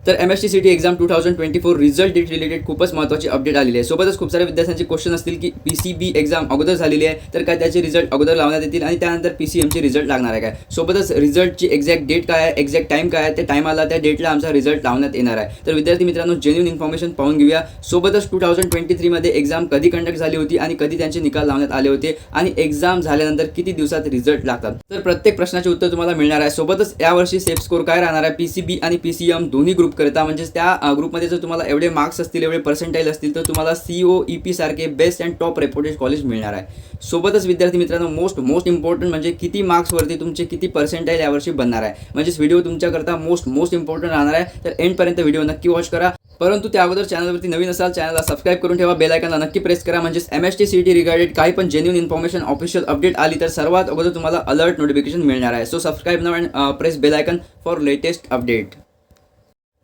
तर MSTCT exam 2024 result date related खूपच महत्त्वाची अपडेट आलेली आहे. सोबतच खूप साऱ्या विद्यार्थ्यांचे क्वेश्चन असतील की PCB एक्झाम अगोदर झालेली आहे, तर काय त्याचे रिझल्ट अगोदर लावण्यात येतील आणि त्यानंतर PCMचे रिझल्ट लागणार आहे काय. सोबतच रिझल्टची एक्झॅक्ट डेट काय आहे, एक्झॅक्ट टाईम काय आहे, त्या टाईमाला त्या डेटला आमचा रिझल्ट लावण्यात येणार आहे. तर विद्यार्थी मित्रांनो, जेन्युइन इन्फॉर्मेशन पाहून घेऊया. सोबतच 2023 मध्ये एक्झाम कधी कंडक्ट झाली होती आणि कधी त्यांचे निकाल लावण्यात आले होते आणि एक्झाम झाल्यानंतर किती दिवसात रिझल्ट लागतात. तर प्रत्येक प्रश्नाचे उत्तर तुम्हाला मिळणार आहे. सोबतच यावर्षी सेफ स्कोर काय राहणार आहे PCB आणि PCM दोन्ही ग्रुप करता, म्हणजेच त्या ग्रुपमध्ये जर तुम्हाला एवढे मार्क्स असतील, एवढे पर्सेंटाइल असतील, तर तुम्हाला COEP सारखे best and top reputed college मिळणार आहे. सोबतच विद्यार्थी मित्रांनो, मोस्ट इम्पॉर्टंट म्हणजे किती मार्क्सवरती तुमचे किती पर्सेंटाइल यावर्षी बनणार आहे. म्हणजेच व्हिडिओ तुमच्याकरता मोस्ट इम्पॉर्टंट राहणार आहे. तर एंडपर्यंत व्हिडिओ नक्की वॉच करा. परंतु त्या अगोदर चॅनलवरती नवीन असाल, चॅनलला सबस्क्राईब करून ठेवा, बेल आयकॉनला नक्की प्रेस करा. म्हणजेच MSTCT रिगार्डेड काही पण जेन्युइन इन्फॉर्मेशन ऑफिशियल अपडेट आली तर सर्वात अगोदर तुम्हाला अलर्ट नोटिफिकेशन मिळणार आहे. So subscribe now and press bell icon for latest update.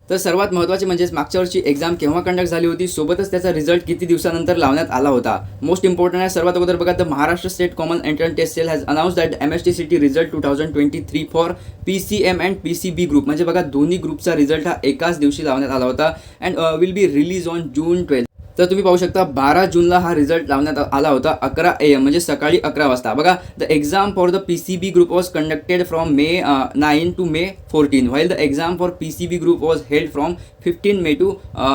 तर सर्वात महत्त्वाचे म्हणजेच मागच्या वर्षी एक्झाम केव्हा कंडक्ट झाली होती, सोबतच त्याचा रिझल्ट किती दिवसानंतर लावण्यात आला होता. मोस्ट इम्पॉर्टंट आहे. सर्वात अगोदर बघा, the Maharashtra state common entrance test cell has announce that MSTCT result 2023 for PCM and PCB group, म्हणजे बघा दोन्ही ग्रुपचा रिझल्ट हा एकाच दिवशी लावण्यात आला होता and will be release on June 12. तर तुम्ही पाहू शकता 12 जूनला हा रिझल्ट लावण्यात आला होता 11 AM, म्हणजे सकाळी 11 वाजता. बघा, the exam for the PCB group was conducted from May 9 to May 14, while the exam for PCB group was held from 15 May to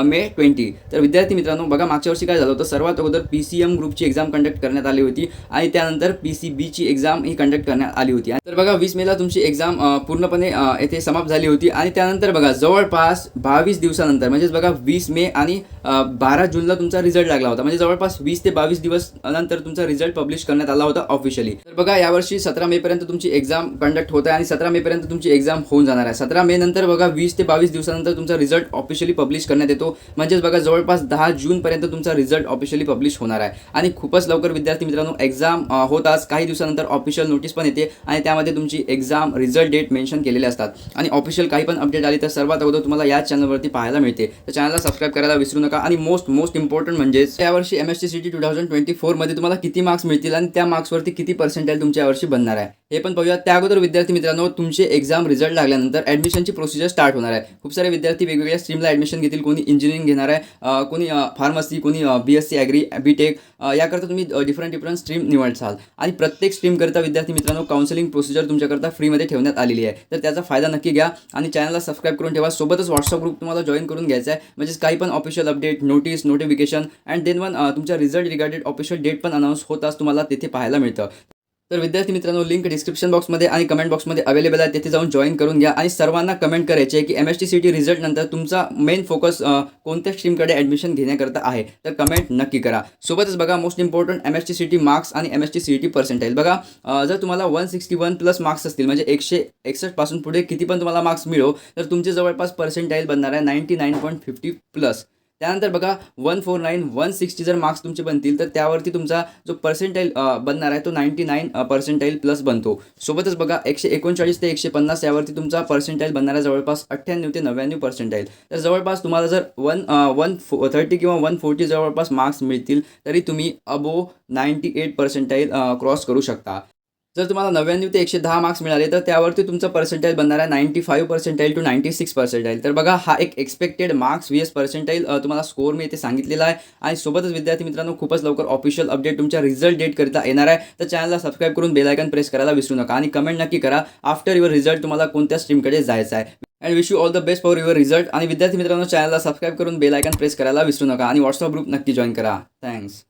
May 20. तर विद्यार्थी मित्रांनो, बघा मागच्या वर्षी काय झालं होतं, सर्वात अगोदर PCM ग्रुपची एक्झाम कंडक्ट करण्यात आली होती आणि त्यानंतर PCBची एक्झाम ही कंडक्ट करण्यात आली होती. तर बघा 20 मेला तुमची एक्झाम पूर्णपणे येथे समाप्त झाली होती आणि त्यानंतर बघा जवळपास 22 दिवसानंतर, म्हणजेच बघा 20 मे आणि 12 जूनला तुमचा रिझल्ट लागला होता. म्हणजे जवळपास 20 ते 22 दिवस नंतर तुमचा रिझल्ट पब्लिश करण्यात आला होता ऑफिशियली. तर बघा यावर्षी 17 मे पर्यंत तुमची एक्झाम कंडक्ट होत आहे आणि 17 मे पर्यंत तुमची एक्झाम होऊन जाणार आहे. 17 मे नंतर बघा 20 ते 22 दिवसानंतर तुमचा रिझल्ट ऑफिशियली पब्लिश करण्यात येतो. म्हणजेच बघा जवळपास 10 जून पर्यंत तुमचा रिझल्ट ऑफिशियली पब्लिश होणार आहे आणि खूपच लवकर विद्यार्थी मित्रांनो एक्झाम होताच काही दिवसानंतर ऑफिशियल नोटीस पण येते आणि त्यामध्ये तुमची एक्झाम रिझल्ट डेट मेन्शन केलेले असतात आणि ऑफिशियल काही पण अपडेट आली तर सर्वात अगोदर तुम्हाला या चॅनलवरती पाहायला मिळते. तर चॅनलला सबस्क्राईब करायला विसरू नका. आणि मोस्ट इम्पॉर्टंट म्हणजेच यावर्षी MSTCT 2024 मध्ये तुम्हाला किती मार्क्स मिळतील आणि त्या मार्क्सवरती किती पर्सेंटाइल तुमच्या यावर्षी बनणार आहे हे पण पाहूया. त्या अगोदर विद्यार्थी मित्रांनो, तुमचे एक्झाम रिझल्ट लागल्यानंतर ॲडमिशनची प्रोसिजर स्टार्ट होणार आहे. खूप सारे विद्यार्थी वेगवेगळ्या स्ट्रीमला ॲडमिशन घेतील. कोणी इंजिनिअरिंग घेणार आहे, कोणी फार्मसी, कोणी BSc ॲग्री, BTech, याकरता तुम्ही डिफरंट स्ट्रीम निवडसाल आणि प्रत्येक स्ट्रीमकरता विद्यार्थी मित्रांनो काउन्सिलिंग प्रोसिजर तुमच्याकरता फ्रीमध्ये ठेवण्यात आलेली आहे. तर त्याचा फायदा नक्की घ्या आणि चॅनलला सबस्क्राईब करून ठेवा. सोबतच व्हॉट्सअप ग्रुप तुम्हाला जॉईन करून घ्यायचा आहे. म्हणजेच काही पण official update, notice, notification and then तुमच्या रिझल्ट रिगार्डेड ऑफिशियल डेट पण अनाऊन्स होताच तुम्हाला तिथे पाहायला मिळतं. तर विद्यार्थी मित्रांनो, लिंक डिस्क्रिप्शन बॉक्समध्ये आणि कमेंट बॉक्समध्ये अवेलेबल आहे, तिथे जाऊन जॉईन करून घ्या. आणि सर्वांना कमेंट करायचे आहे की MSTCT रिझल्ट नंतर तुमचा मेन फोकस कोणत्या स्ट्रीमकडे ॲडमिशन घेण्याकरता आहे, तर कमेंट नक्की करा. सोबतच बघा मोस्ट इम्पॉर्टंट MSTCT मार्क्स आणि MSTCT पर्सेंटाइल. बघा जर तुम्हाला 161 प्लस मार्क्स असतील, म्हणजे 161 पासून पुढे किती पण तुम्हाला मार्क्स मिळो, तर तुमचे जवळपास पर्सेंटाइल बनणार आहे 99.50 प्लस. त्यानंतर बघा 149, 160 जर मार्क्स तुमचे बनतील तर त्यावरती तुमचा जो पर्सेंटाइल बनणार आहे तो 99 पर्सेंटाइल प्लस बनतो. सोबतच बघा 139 ते 150 यावरती तुमचा पर्सेंटाइल बनणार आहे जवळपास 98 ते 99 पर्सेंटाइल. तर जवळपास तुम्हाला जर 130 किंवा 140 जवळपास मार्क्स मिळतील तरी तुम्ही अबोव 98 पर्सेंटाइल क्रॉस करू शकता. जर तुम्हाला 99 ते 110 मार्क्स मिळाले तर त्यावरती तुमचं पर्सेंटाइल बनणार आहे 95 पर्सेंटाइल टू 96 पर्सेंटाइल. तर बघा हा एक एक्सपेक्टेड मार्क्स VS पर्सेंटाइल तुम्हाला स्कोर मी इथे सांगितलेला आहे. आणि सोबतच विद्यार्थी मित्रांनो, खूपच लवकर ऑफिशियल अपडेट तुमच्या रिझल्ट डेट करता येणार आहे. तर चॅनलला सबस्क्राईब करून बेल आयकॉन प्रेस करायला विसरू नका आणि कमेंट नक्की करा आफ्टर युअर रिझल्ट तुम्हाला कोणत्या स्ट्रीमकडे जायचं आहे. And wish you all the best for your result. आणि विद्यार्थी मित्रांनो, चॅनलला सबस्क्राईब करून बेल आयकॉन प्रेस करायला विसरू नका आणि व्हॉट्सअप ग्रुप नक्की जॉईन करा. थँक्स.